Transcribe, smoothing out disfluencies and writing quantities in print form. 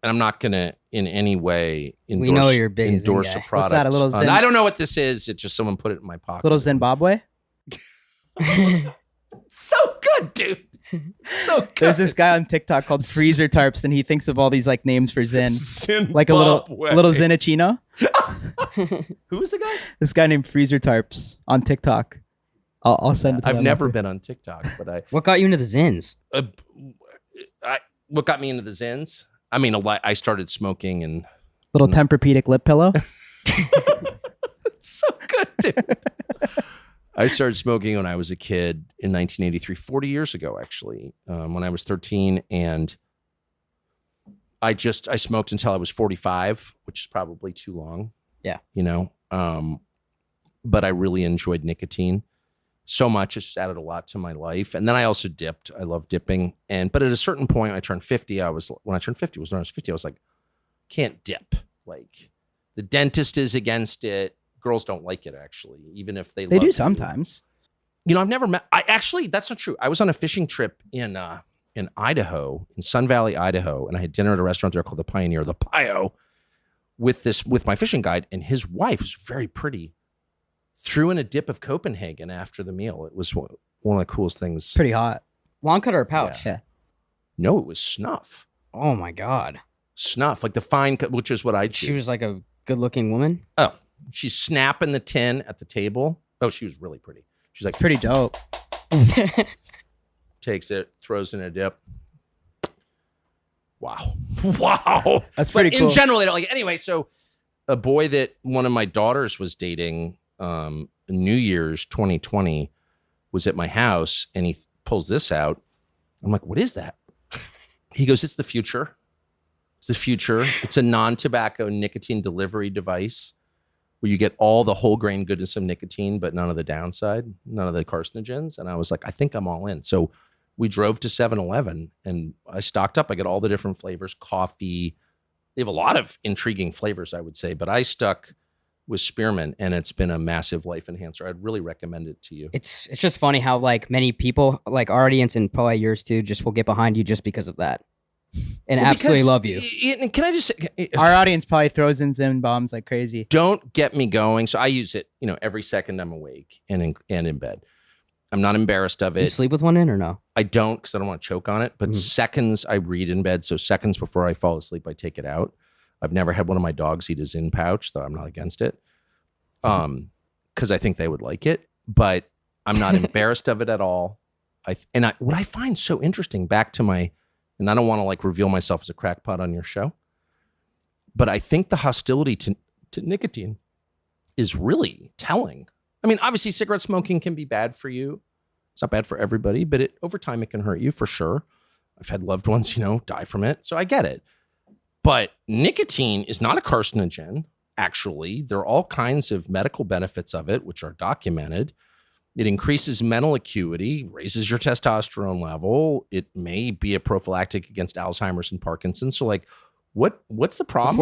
and I'm not going to in any way We know you're big endorse a guy. product. What's that, a little Zen? I don't know what this is. It's just someone put it in my pocket. Little Zimbabwe. So good, dude. So good. There's this guy on TikTok called Freezer Tarps, and he thinks of all these like names for Zin, Zimbabwe. like a little Zinachino. Who is the guy? This guy named Freezer Tarps on TikTok. I'll send it to I've them never after. been on TikTok, but What got you into the Zyns? what got me into the Zyns? I mean, I started smoking and Little Tempur-Pedic lip pillow. so good, dude. I started smoking when I was a kid in 1983, 40 years ago, actually, when I was 13. And I smoked until I was 45, which is probably too long. Yeah. You know, but I really enjoyed nicotine so much. It just added a lot to my life. And then I also dipped. I love dipping. But at a certain point, I turned 50. When I turned 50, I was like, can't dip. Like the dentist is against it. Girls don't like it, actually, even if they They love do you. sometimes. You know, I've never met. That's not true. I was on a fishing trip in Idaho, in Sun Valley, Idaho, and I had dinner at a restaurant there called the Pioneer, the Pio, with my fishing guide, and his wife was very pretty. Threw in a dip of Copenhagen after the meal. It was one of the coolest things. Pretty hot. Long cut or a pouch? Yeah. No, it was snuff. Oh my God. Snuff, like the fine cut, which is what I choose. She was like a good looking woman. Oh, she's snapping the tin at the table. Oh, she was really pretty. She's like, Pretty dope. takes it, throws in a dip. Wow. Wow. That's pretty But cool. in general, they don't like it. Anyway, so a boy that one of my daughters was dating, New Year's 2020, was at my house, and he pulls this out. I'm like, what is that? He goes, it's the future. It's the future. It's a non-tobacco nicotine delivery device where you get all the whole grain goodness of nicotine, but none of the downside, none of the carcinogens. And I was like, I think I'm all in. So we drove to 7-Eleven and I stocked up. I got all the different flavors, coffee. They have a lot of intriguing flavors, I would say, but I stuck with spearmint, and it's been a massive life enhancer. I'd really recommend it to you. It's just funny how like many people, like our audience and probably yours too, just will get behind you just because of that. And Well, absolutely because- love you. Can I just say, Our audience probably throws in Zin bombs like crazy. don't get me going. So I use it, every second I'm awake and in bed. I'm not embarrassed of You it. sleep with one in or no? I don't, because I don't want to choke on it. But seconds I read in bed, so seconds before I fall asleep, I take it out. I've never had one of my dogs eat a Zyn pouch, though I'm not against it, because I think they would like it. But I'm not embarrassed of it at all. What I find so interesting, back to my, and I don't want to like reveal myself as a crackpot on your show, but I think the hostility to nicotine is really telling. I mean, obviously, cigarette smoking can be bad for you. It's not bad for everybody, but over time it can hurt you for sure. I've had loved ones, die from it, so I get it. But nicotine is not a carcinogen. Actually, there are all kinds of medical benefits of it, which are documented. It increases mental acuity, raises your testosterone level. It may be a prophylactic against Alzheimer's and Parkinson's. So, like, what's the problem?